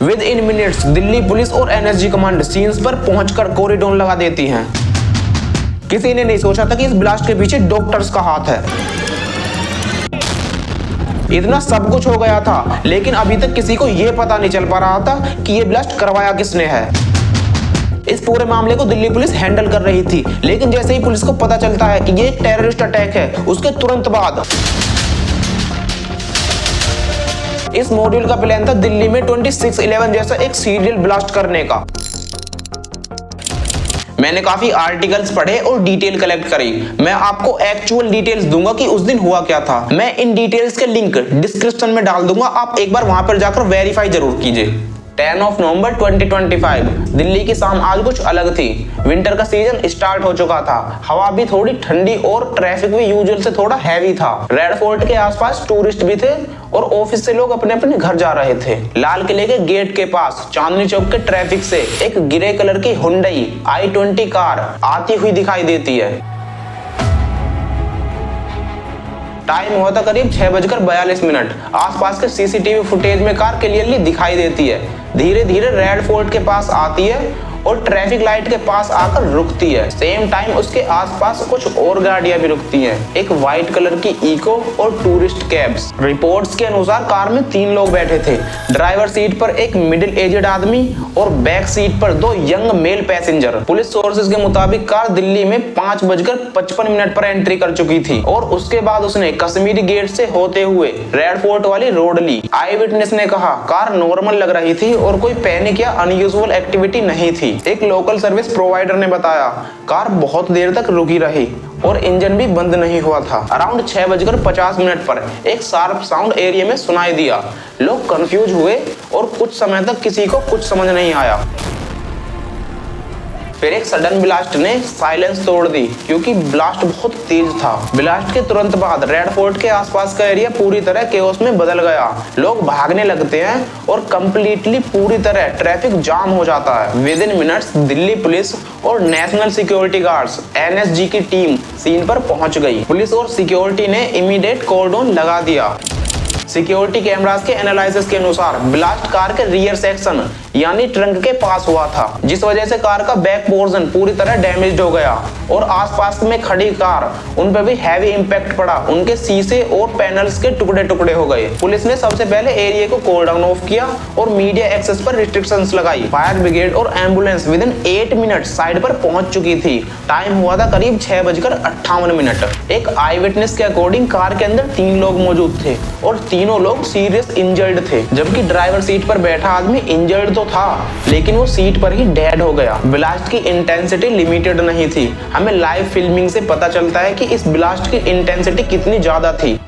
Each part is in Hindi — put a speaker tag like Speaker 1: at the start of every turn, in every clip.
Speaker 1: With in minutes Delhi police और एनएसजी कमांड सीन्स पर पहुंचकर कॉरिडोर लगा देती हैं। किसी ने नहीं सोचा था कि इस ब्लास्ट के पीछे डॉक्टर्स का हाथ है। इतना सब कुछ हो गया था, लेकिन अभी तक किसी को यह पता नहीं चल पा रहा था कि यह ब्लास्ट करवाया किसने है। इस पूरे मामले को दिल्ली पुलिस हैंडल कर रही थी, लेकिन जैसे ही पुलिस को पता चलता है कि ये एक टेररिस्ट अटैक है, उसके तुरंत बाद इस मॉड्यूल का प्लान था दिल्ली में 26/11 जैसा एक सीरियल ब्लास्ट करने का। मैंने काफी आर्टिकल्स पढ़े और डिटेल कलेक्ट करी। मैं आपको एक्चुअल डिटेल्स दूंगा कि उस दिन हुआ क्या था। मैं इन डिटेल्स के लिंक डिस्क्रिप्शन में डाल दूंगा, आप एक बार वहां पर जाकर वेरीफाई जरूर कीजिए। 10 नवंबर 2025 दिल्ली की शाम आज कुछ अलग थी। विंटर का सीजन स्टार्ट हो चुका था, हवा भी थोड़ी ठंडी और ट्रैफिक भी यूजुअल से थोड़ा हैवी था। रेड फोर्ट के आसपास टूरिस्ट भी थे और ऑफिस से लोग अपने अपने घर जा रहे थे। लाल किले के गेट के पास चांदनी चौक के ट्रैफिक से एक ग्रे कलर की हुंडई i20 कार आती हुई दिखाई देती है। टाइम हुआ था करीब 6:42। आसपास के सीसीटीवी फुटेज में कार क्लियरली दिखाई देती है। धीरे धीरे रेड फोर्ट के पास आती है और ट्रैफिक लाइट के पास आकर रुकती है। सेम टाइम उसके आसपास कुछ और गाड़ियां भी रुकती हैं, एक व्हाइट कलर की इको और टूरिस्ट कैब्स। रिपोर्ट्स के अनुसार कार में 3 लोग बैठे थे। ड्राइवर सीट पर एक मिडिल एजेड आदमी और बैक सीट पर 2 young mail passenger. Police sources के मुताबिक कार दिल्ली में 5:55 पर एंट्री कर चुकी थी और उसके बाद उसने कश्मीरी गेट से होते हुए रेड फोर्ट वाली रोड ली। आई विटनेस ने कहा कार नॉर्मल लग रही थी और कोई पैनिक या अनयूजुअल एक्टिविटी नहीं थी। एक लोकल सर्विस प्रोवाइडर ने बताया कार बहुत देर तक रुकी रही और इंजन भी बंद नहीं हुआ था। अराउंड 6:50 पर एक शार्प साउंड एरिया में सुनाई दिया। लोग कंफ्यूज हुए और कुछ समय तक किसी को कुछ समझ नहीं आया। फिर एक सडन ब्लास्ट ने साइलेंस तोड़ दी क्योंकि ब्लास्ट बहुत तेज था। ब्लास्ट के तुरंत बाद रेड फोर्ट के आसपास का एरिया पूरी तरह केओस में बदल गया। लोग भागने लगते हैं और कंप्लीटली पूरी तरह ट्रैफिक जाम हो जाता है। With in minutes Delhi police और नेशनल सिक्योरिटी गार्ड्स एनएसजी की टीम सीन पर पहुंच गई। पुलिस और सिक्योरिटी ने इमीडिएट कॉर्डन लगा दिया। सिक्योरिटी कैमरास के एनालिसिस के अनुसार ब्लास्ट कार के रियर सेक्शन यानी ट्रंक के पास हुआ था, जिस वजह से कार का बैक पोर्शन पूरी तरह डैमेज्ड हो गया और आसपास में खड़ी कार उन पर भी हैवी इंपैक्ट पड़ा। उनके शीशे और पैनल्स के टुकड़े टुकड़े हो गए। पुलिस ने सबसे पहले एरिया को कॉर्डन ऑफ किया और मीडिया एक्सेस पर रिस्ट्रिक्शंस लगाई। फायर ब्रिगेड और ambulance with in 8 minute side पर पहुंच चुकी थी। टाइम हुआ था करीब 6:58। एक आई विटनेस के अकॉर्डिंग कार के अंदर 3 लोग मौजूद थे और तीनों लोग सीरियस इंजर्ड थे, जबकि ड्राइवर सीट पर बैठा आदमी इंजर्ड तो था लेकिन वो सीट पर ही डेड हो गया। ब्लास्ट की इंटेंसिटी लिमिटेड नहीं थी। हमें लाइव फिल्मिंग से पता चलता है कि इस ब्लास्ट की इंटेंसिटी कितनी ज्यादा थी।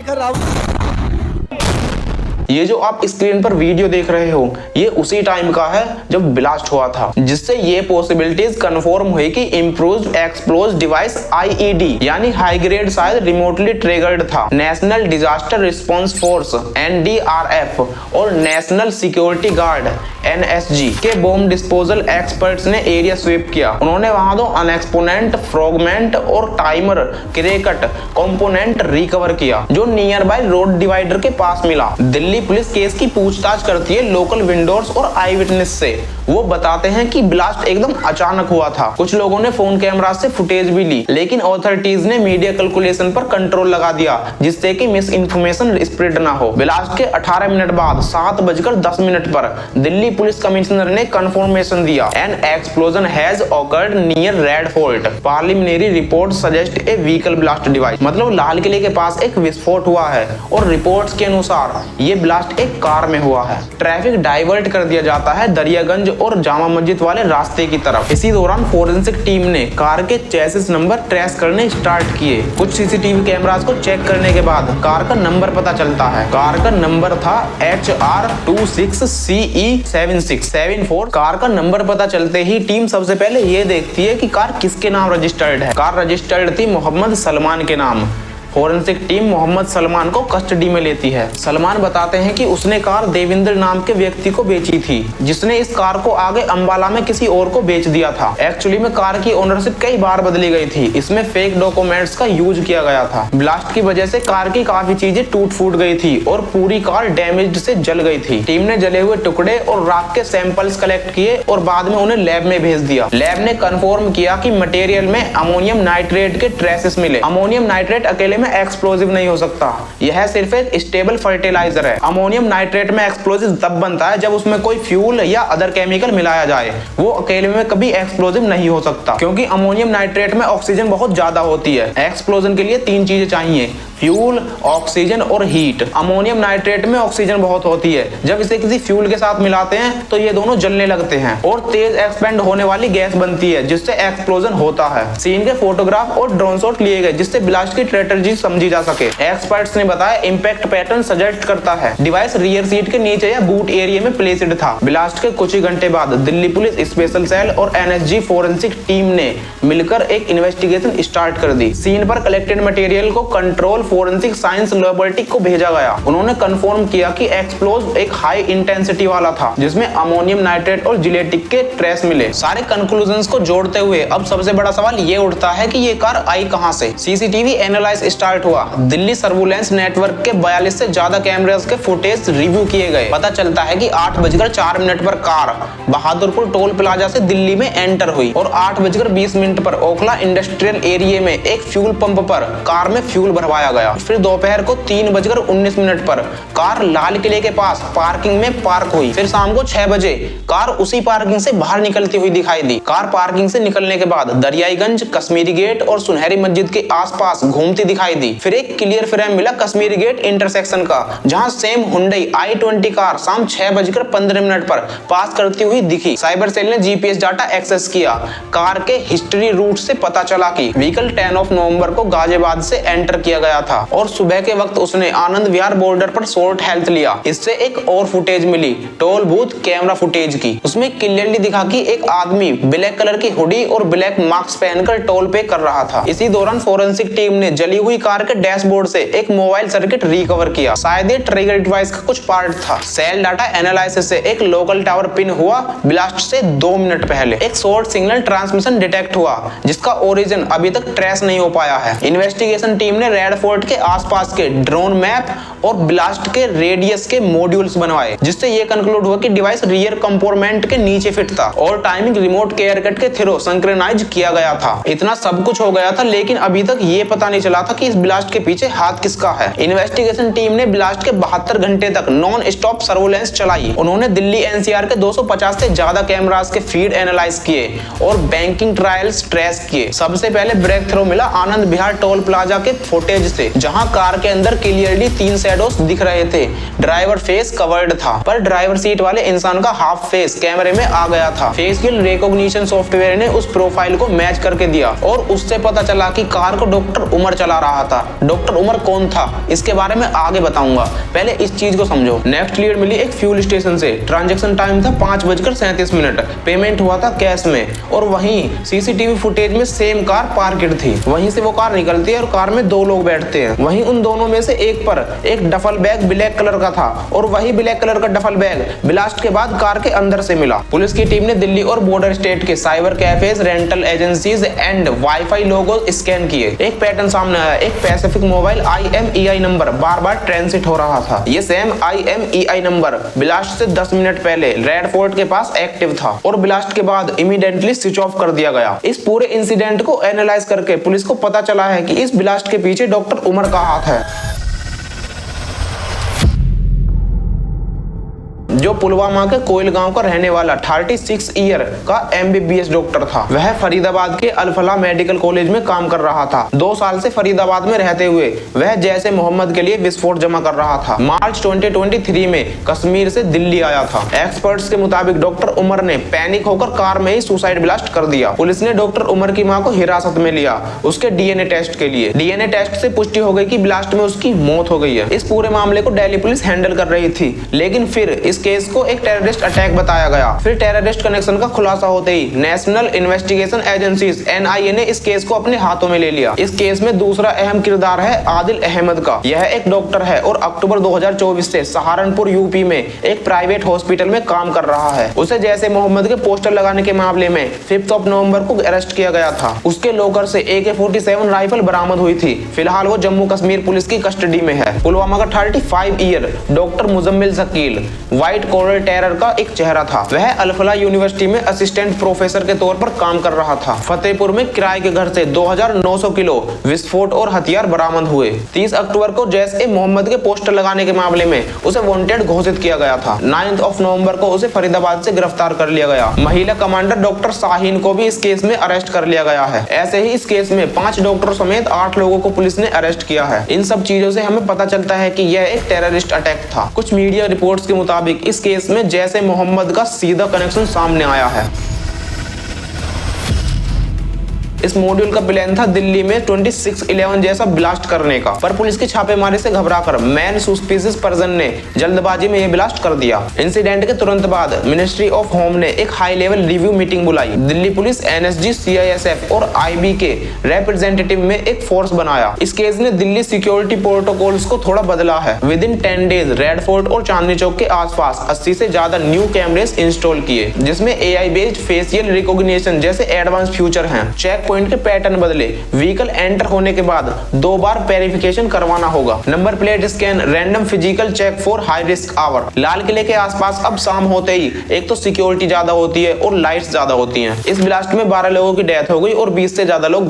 Speaker 1: ये जो आप स्क्रीन पर वीडियो देख रहे हो ये उसी टाइम का है जब ब्लास्ट हुआ था, जिससे ये पॉसिबिलिटीज कंफर्म हुई कि इम्प्रूव्ड एक्सप्लोज डिवाइस आईईडी यानी हाई ग्रेड शायद रिमोटली ट्रिगर्ड था। National disaster response force NDRF और नेशनल सिक्योरिटी गार्ड एनएसजी के बॉम्ब डिस्पोजल एक्सपर्ट्स ने एरिया स्वीप किया। उन्होंने वहां 2 अनएक्सपोनेंट फ्रॉगमेंट और टाइमर क्रेकट कंपोनेंट रिकवर किया जो नियर बाय रोड डिवाइडर के पास मिला। दिल्ली पुलिस केस की पूछताछ करती है लोकल विंडोर्स और आई विटनेस से। वो बताते हैं कि ब्लास्ट एकदम अचानक हुआ था। कुछ लोगों ने फोन कैमरा से फुटेज भी ली, लेकिन ऑथोरिटीज ने मीडिया कैलकुलेशन पर कंट्रोल लगा दिया जिससे कि मिस इन्फॉर्मेशन स्प्रेड ना हो। ब्लास्ट के 18 मिनट बाद 7:10 पर दिल्ली पुलिस कमिश्नर ने कंफर्मेशन दिया an explosion has occurred near Red Fort. Preliminary report suggest a vehicle blast device, मतलब लाल किले के पास एक विस्फोट हुआ है और रिपोर्ट्स के अनुसार ये ब्लास्ट एक कार में हुआ है। ट्रैफिक डाइवर्ट कर दिया जाता है दरियागंज और जामा मस्जिद वाले रास्ते की तरफ। इसी दौरान फोरेंसिक टीम ने कार के चेसिस नंबर ट्रेस करने स्टार्ट किए। कुछ सीसीटीवी कैमरास को चेक करने के बाद कार का नंबर पता चलता है। कार का नंबर था HR26CE7674। कार का नंबर पता चलते ही टीम सबसे पहले ये देखती है कि कार किसके नाम रजिस्टर्ड है। कार रजिस्टर्ड थी मोहम्मद सलमान के नाम। फोरेंसिक टीम मोहम्मद सलमान को कस्टडी में लेती है। सलमान बताते हैं कि उसने कार देविंदर नाम के व्यक्ति को बेची थी, जिसने इस कार को आगे अंबाला में किसी और को बेच दिया था। एक्चुअली में कार की ओनरशिप कई बार बदली गई थी। इसमें फेक डॉक्यूमेंट्स का यूज किया गया था। ब्लास्ट की वजह से कार की काफी चीजें टूट फूट गई थी और पूरी कार डैमेज से जल गई थी। टीम ने जले हुए टुकड़े और राख के सैंपल्स कलेक्ट किए और बाद में उन्हें लैब में भेज दिया। लैब ने कंफर्म किया कि मटेरियल में अमोनियम नाइट्रेट के ट्रेसेस मिले। अमोनियम नाइट्रेट अकेले में एक्सप्लोजिव नहीं हो सकता, यह सिर्फ एक स्टेबल फर्टिलाइजर है। अमोनियम नाइट्रेट में एक्सप्लोजिव तब बनता है जब उसमें कोई फ्यूल या अदर केमिकल मिलाया जाए। वो अकेले में कभी एक्सप्लोजिव नहीं हो सकता, क्योंकि अमोनियम नाइट्रेट में ऑक्सीजन बहुत ज्यादा होती है। एक्सप्लोजन के लिए 3 चीजें चाहिए, फ्यूल, ऑक्सीजन और हीट। अमोनियम नाइट्रेट में ऑक्सीजन बहुत होती है। जब इसे किसी फ्यूल के साथ मिलाते हैं तो ये दोनों जलने लगते हैं और तेज एक्सपेंड होने वाली गैस बनती है, जिससे एक्सप्लोजन होता है। सीन के फोटोग्राफ और ड्रोन शॉट लिए गए जिससे ब्लास्ट की स्ट्रेटजी समझी जा सके। एक्सपर्ट्स ने बताया इम्पैक्ट पैटर्न सजेस्ट करता है डिवाइस रियर सीट के नीचे या बूट एरिया में प्लेस्ड था। ब्लास्ट के कुछ ही घंटे बाद दिल्ली पुलिस स्पेशल सेल और एनएसजी फोरेंसिक टीम ने मिलकर एक इन्वेस्टिगेशन स्टार्ट कर दी। सीन पर कलेक्टेड मटेरियल को कंट्रोल फोरेंसिक साइंस लैबोरेटरी को भेजा गया। उन्होंने कंफर्म किया कि एक्सप्लोज एक हाई इंटेंसिटी वाला था, जिसमें अमोनियम नाइट्रेट और जिलेटिक के ट्रेस मिले। सारे कंक्लूजन्स को जोड़ते हुए अब सबसे बड़ा सवाल ये उठता है कि ये कार आई कहां से। सीसीटीवी एनालाइज स्टार्ट हुआ। दिल्ली सर्विलांस नेटवर्क के 42 से ज्यादा कैमरास के फुटेज रिव्यू किए गए। पता चलता है कि 8:04 पर कार बहादुरपुर टोल प्लाजा से दिल्ली में एंटर हुई और 8:20 पर ओखला इंडस्ट्रियल एरिया में एक फ्यूल पंप पर कार में फ्यूल भरवाया गया। फिर दोपहर को 3:19 पर कार लाल किले के पास पार्किंग में पार्क हुई। फिर शाम को 6 बजे कार उसी पार्किंग से बाहर निकलती हुई दिखाई दी। कार पार्किंग से निकलने के बाद दरियाईगंज, कश्मीरी गेट और सुनहरी मस्जिद के आसपास घूमती दिखाई दी। फिर एक क्लियर फ्रेम मिला कश्मीरी गेट इंटरसेक्शन का, जहां सेम हुंडई i20 कार शाम 6:15 पर पास करती हुई दिखी। साइबर सेल ने जीपीएस डाटा एक्सेस किया। कार के हिस्ट्री रूट से पता चला कि व्हीकल 10 नवंबर को गाजियाबाद से एंटर किया गया था और सुबह के वक्त उसने आनंद विहार बॉर्डर पर शॉर्ट हेल्थ लिया। इससे एक और फुटेज मिली टोल बूथ कैमरा फुटेज की। उसमें क्लियरली दिखा कि एक आदमी ब्लैक कलर की हुडी और ब्लैक मास्क पहनकर टोल पे कर रहा था। इसी दौरान फोरेंसिक टीम ने जली हुई कार के डैशबोर्ड से एक मोबाइल सर्किट रिकवर किया। शायद ये ट्रिगर डिवाइस का कुछ पार्ट था। सेल डाटा एनालिसिस से एक लोकल टावर पिन हुआ। ब्लास्ट से 2 मिनट पहले एक शॉर्ट सिग्नल ट्रांसमिशन डिटेक्ट हुआ, जिसका ओरिजिन अभी तक ट्रेस नहीं हो पाया है। इन्वेस्टिगेशन टीम ने रेड फोर्ट के आसपास के ड्रोन मैप और ब्लास्ट के रेडियस के मॉड्यूल्स बनवाए, जिससे ये कंक्लूड हुआ कि डिवाइस रियर कंपोनेंट के नीचे फिट था और टाइमिंग रिमोट केयर कट के थ्रू सिंक्रोनाइज किया गया था। इतना सब कुछ हो गया था, लेकिन अभी तक ये पता नहीं चला था कि इस ब्लास्ट के पीछे हाथ किसका है। इन्वेस्टिगेशन टीम ने ब्लास्ट के 72 घंटे तक नॉन स्टॉप सर्विलांस चलाई। उन्होंने दिल्ली एनसीआर के 250 से ज्यादा कैमरास के फीड एनालाइज किए और बैंकिंग ट्रायल्स ट्रेस किए। सबसे पहले ब्रेक थ्रू मिला आनंद विहार टोल प्लाजा के फुटेज से, जहां कार के अंदर क्लियरली 3 शैडोज दिख रहे थे। ड्राइवर फेस कवर्ड था, पर ड्राइवर सीट वाले इंसान का हाफ फेस कैमरे में आ गया था। फेशियल रिकॉग्निशन सॉफ्टवेयर ने उस प्रोफाइल को मैच करके दिया और उससे पता चला कि कार को डॉक्टर उमर चला रहा था। डॉक्टर उमर कौन था, इसके बारे में आगे बताऊंगा, पहले इस चीज को समझो। नेक्स्ट लीड मिली एक फ्यूल स्टेशन से। ट्रांजैक्शन टाइम था 5:37। पेमेंट हुआ था कैश में और वहीं सीसीटीवी फुटेज में सेम कार पार्केड थी। वहीं से वो कार निकलती है और कार में 2 लोग बैठते हैं। वहीं उन दोनों में से एक पर एक डफल बैग ब्लैक कलर का था और वही ब्लैक कलर का डफल बैग ब्लास्ट के बाद कार के अंदर से मिला। पुलिस की टीम ने दिल्ली और बॉर्डर स्टेट के cyber cafes, rental agencies and wifi logo scan किए। एक पैटर्न सामने आया। एक पैसिफिक मोबाइल IMEI नंबर बार-बार ट्रांजिट हो रहा था। ये सेम IMEI नंबर ब्लास्ट से 10 मिनट पहले रेड फोर्ट के पास एक्टिव था और ब्लास्ट के बाद इमीडिएटली स्विच ऑफ कर दिया गया। इस पूरे इंसिडेंट को एनालाइज करके पुलिस को पता चला है कि इस ब्लास्ट के पीछे डॉक्टर उमर का हाथ है, जो पुलवामा के कोयल गांव का रहने वाला 36 ईयर का MBBS डॉक्टर था। वह फरीदाबाद के अल-फलाह मेडिकल कॉलेज में काम कर रहा था। 2 साल से फरीदाबाद में रहते हुए वह जैसे मोहम्मद के लिए विस्फोट जमा कर रहा था। मार्च 2023 में कश्मीर से दिल्ली आया था। एक्सपर्ट्स के मुताबिक डॉक्टर उमर ने पैनिक होकर कार में ही सुसाइड ब्लास्ट कर दिया। पुलिस ने डॉक्टर उमर की मां को हिरासत में लिया उसके DNA टेस्ट के लिए। DNA टेस्ट से पुष्टि हो गई कि ब्लास्ट में उसकी मौत हो गई है। इस पूरे मामले को दिल्ली पुलिस हैंडल कर रही थी, लेकिन फिर इस केस को एक टेररिस्ट अटैक बताया गया। फिर टेररिस्ट कनेक्शन का खुलासा होते ही नेशनल इन्वेस्टिगेशन एजेंसीज NIA ने इस केस को अपने हाथों में ले लिया। इस केस में दूसरा अहम किरदार है आदिल अहमद का। यह एक डॉक्टर है और अक्टूबर 2024 से सहारनपुर यूपी में एक प्राइवेट हॉस्पिटल में काम कर रहा है। उसे जैसे मोहम्मद के पोस्टर लगाने के मामले में 5 नवंबर को अरेस्ट किया गया था। उसके लॉकर से AK-47 राइफल बरामद हुई थी। फिलहाल वो जम्मू कश्मीर पुलिस की कस्टडी में है। पुलवामा का 35 year doctor Muzammil Shakeel white collar terror का एक चेहरा था। वह अल-फलाह यूनिवर्सिटी में असिस्टेंट प्रोफेसर के तौर पर काम कर रहा था। फतेहपुर में किराए के घर से 2900 किलो विस्फोट और हथियार बरामद हुए। 30 अक्टूबर को जैश-ए-मोहम्मद के पोस्टर लगाने के मामले में उसे वांटेड घोषित किया गया था। 9 नवंबर को उसे फरीदाबाद से गिरफ्तार कर लिया गया। महिला कमांडर डॉक्टर शाहीन को भी इस केस में अरेस्ट कर लिया गया है। ऐसे ही इस केस में 5 डॉक्टरों समेत 8 लोगों को पुलिस ने अरेस्ट किया है। इन सब चीजों से हमें पता चलता है कि यह एक टेररिस्ट अटैक था। कुछ मीडिया रिपोर्ट्स के मुताबिक इस केस में जैश-ए-मोहम्मद का सीधा कनेक्शन सामने आया है। इस मॉड्यूल का प्लान था दिल्ली में 26/11 जैसा ब्लास्ट करने का, पर पुलिस की छापेमारी से घबराकर मैन सस्पिशियस पर्सन ने जल्दबाजी में यह ब्लास्ट कर दिया। इंसिडेंट के तुरंत बाद मिनिस्ट्री ऑफ होम ने एक हाई लेवल रिव्यू मीटिंग बुलाई। दिल्ली पुलिस, NSG, CISF और IB के रिप्रेजेंटेटिव में एक फोर्स बनाया। इस केस ने दिल्ली सिक्योरिटी प्रोटोकॉल्स को थोड़ा बदला है। With in 10 days red fort और चांदनी चौक के आसपास 80 से ज्यादा न्यू कैमरेस इंस्टॉल किए, जिसमें AI बेस्ड फेशियल रिकॉग्निशन जैसे एडवांस फीचर हैं। चेक पॉइंट के पैटर्न बदले। व्हीकल एंटर होने के बाद 2 बार वेरिफिकेशन करवाना होगा। Number plate scan, random physical check for high risk hour. लाल किले के आसपास अब शाम होते ही एक तो सिक्योरिटी ज्यादा होती है और लाइट्स ज्यादा होती हैं। इस ब्लास्ट में 12 लोगों की डेथ हो गई और 20 से ज्यादा लोग